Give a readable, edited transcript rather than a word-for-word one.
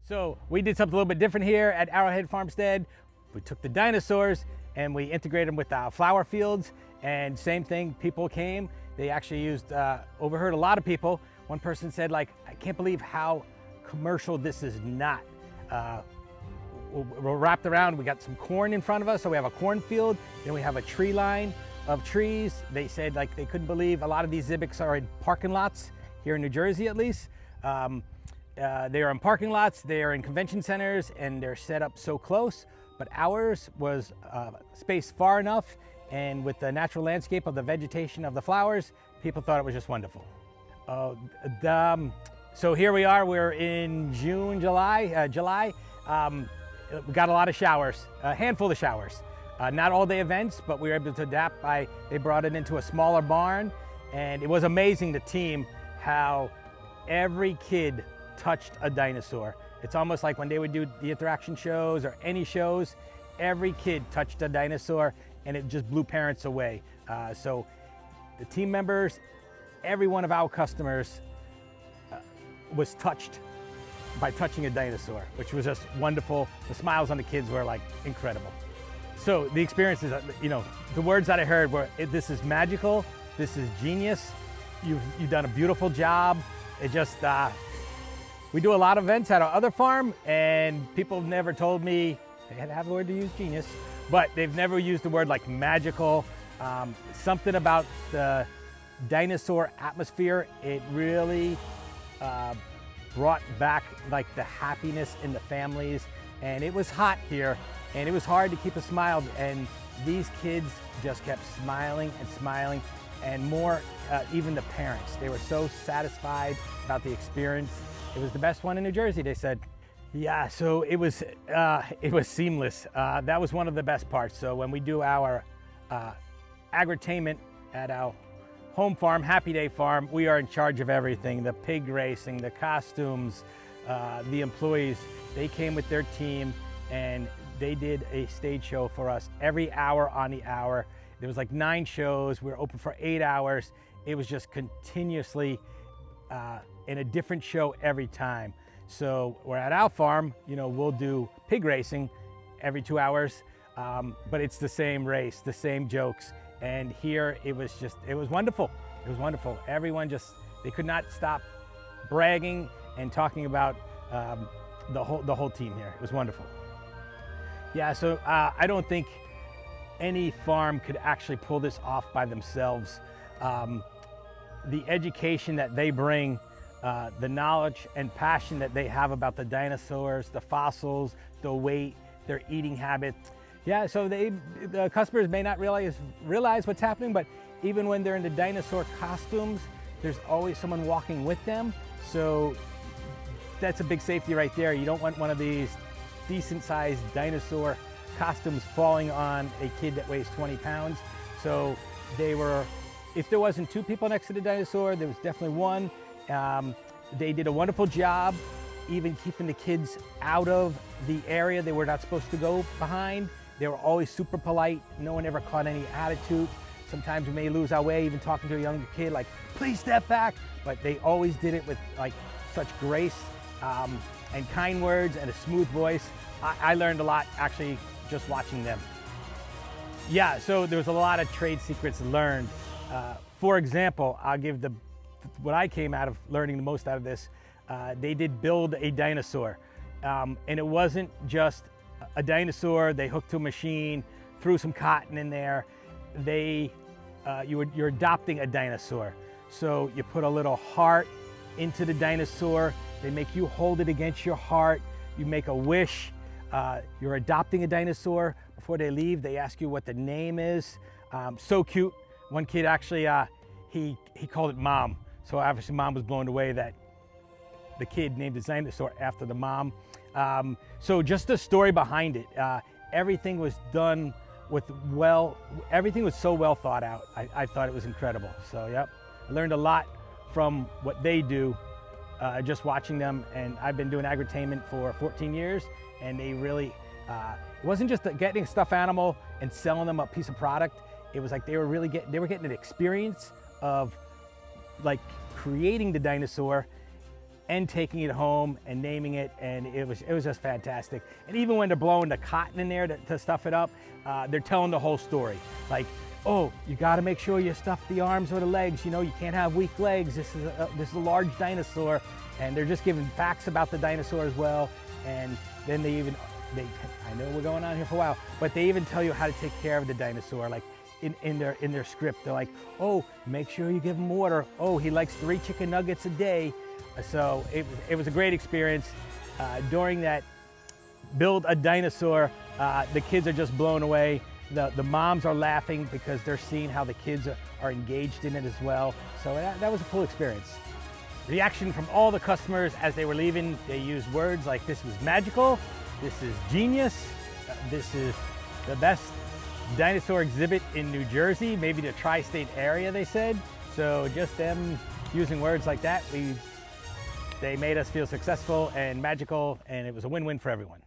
So we did something a little bit different here at Arrowhead Farmstead. We took the dinosaurs and we integrated them with our flower fields, and same thing, people came. They actually overheard a lot of people. One person said, like, I can't believe how commercial this is not. We're wrapped around, we got some corn in front of us, so we have a cornfield, then we have a tree line of trees. They said, like, they couldn't believe a lot of these exhibits are in parking lots, here in New Jersey at least. They are in parking lots, they are in convention centers, and they're set up so close, but ours was spaced far enough, and with the natural landscape of the vegetation of the flowers, people thought it was just wonderful. So here we are, we're in July. We got a lot of showers, a handful of showers. Not all day events, but we were able to adapt they brought it into a smaller barn, and it was amazing, the team, how every kid touched a dinosaur. It's almost like when they would do the interaction shows or any shows, every kid touched a dinosaur, and it just blew parents away. So the team members, every one of our customers was touched by touching a dinosaur, which was just wonderful. The smiles on the kids were like incredible. So the experiences, the words that I heard were, this is magical, this is genius, you've done a beautiful job. It just, we do a lot of events at our other farm, and people have never told me, they had to have the word to use genius, but they've never used the word like magical. Something about the dinosaur atmosphere, it really brought back like the happiness in the families. And it was hot here, and it was hard to keep a smile, and these kids just kept smiling and smiling, and more, even the parents. They were so satisfied about the experience. It was the best one in New Jersey, they said. Yeah, so it was seamless. That was one of the best parts. So when we do our agritainment at our home farm, Happy Day Farm, we are in charge of everything. The pig racing, the costumes, the employees, they came with their team, and they did a stage show for us every hour on the hour. There was like 9 shows. We were open for 8 hours. It was just continuously in a different show every time. So we're at our farm, we'll do pig racing every 2 hours, but it's the same race, the same jokes. And here it was wonderful. It was wonderful. Everyone they could not stop bragging and talking about the whole team here. It was wonderful. Yeah, so I don't think any farm could actually pull this off by themselves. The education that they bring, the knowledge and passion that they have about the dinosaurs, the fossils, the weight, their eating habits. Yeah, so the customers may not realize what's happening, but even when they're in the dinosaur costumes, there's always someone walking with them. So that's a big safety right there. You don't want one of these decent sized dinosaur costumes falling on a kid that weighs 20 pounds. So if there wasn't 2 people next to the dinosaur, there was definitely one. They did a wonderful job even keeping the kids out of the area they were not supposed to go behind. They were always super polite. No one ever caught any attitude. Sometimes we may lose our way, even talking to a younger kid, like, please step back. But they always did it with like such grace and kind words and a smooth voice. I learned a lot actually just watching them. Yeah, so there was a lot of trade secrets learned. For example, I'll give what I came out of learning the most out of this. They did build a dinosaur, and it wasn't just a dinosaur they hooked to a machine, threw some cotton in there. You're adopting a dinosaur. So you put a little heart into the dinosaur. They make you hold it against your heart. You make a wish. You're adopting a dinosaur. Before they leave, they ask you what the name is. So cute. One kid actually, he called it Mom. So obviously Mom was blown away that the kid named his dinosaur after the mom. So just the story behind it. Everything was done everything was so well thought out. I thought it was incredible. So yep, I learned a lot from what they do, just watching them. And I've been doing agritainment for 14 years, and they really, it wasn't just getting a stuffed animal and selling them a piece of product. It was like they were getting an experience of like creating the dinosaur and taking it home and naming it, and it was just fantastic. And even when they're blowing the cotton in there to stuff it up, they're telling the whole story. Like, oh, you got to make sure you stuff the arms or the legs. You know, you can't have weak legs. This is a large dinosaur, and they're just giving facts about the dinosaur as well. And then I know we're going on here for a while, but they even tell you how to take care of the dinosaur. Like in their script, they're like, oh, make sure you give him water. Oh, he likes 3 chicken nuggets a day. So it was a great experience. During that build a dinosaur, the kids are just blown away. The moms are laughing because they're seeing how the kids are engaged in it as well. So that was a cool experience. Reaction from all the customers as they were leaving, they used words like, this was magical, this is genius, this is the best dinosaur exhibit in New Jersey, maybe the tri-state area, they said. So just them using words like that, they made us feel successful and magical, and it was a win-win for everyone.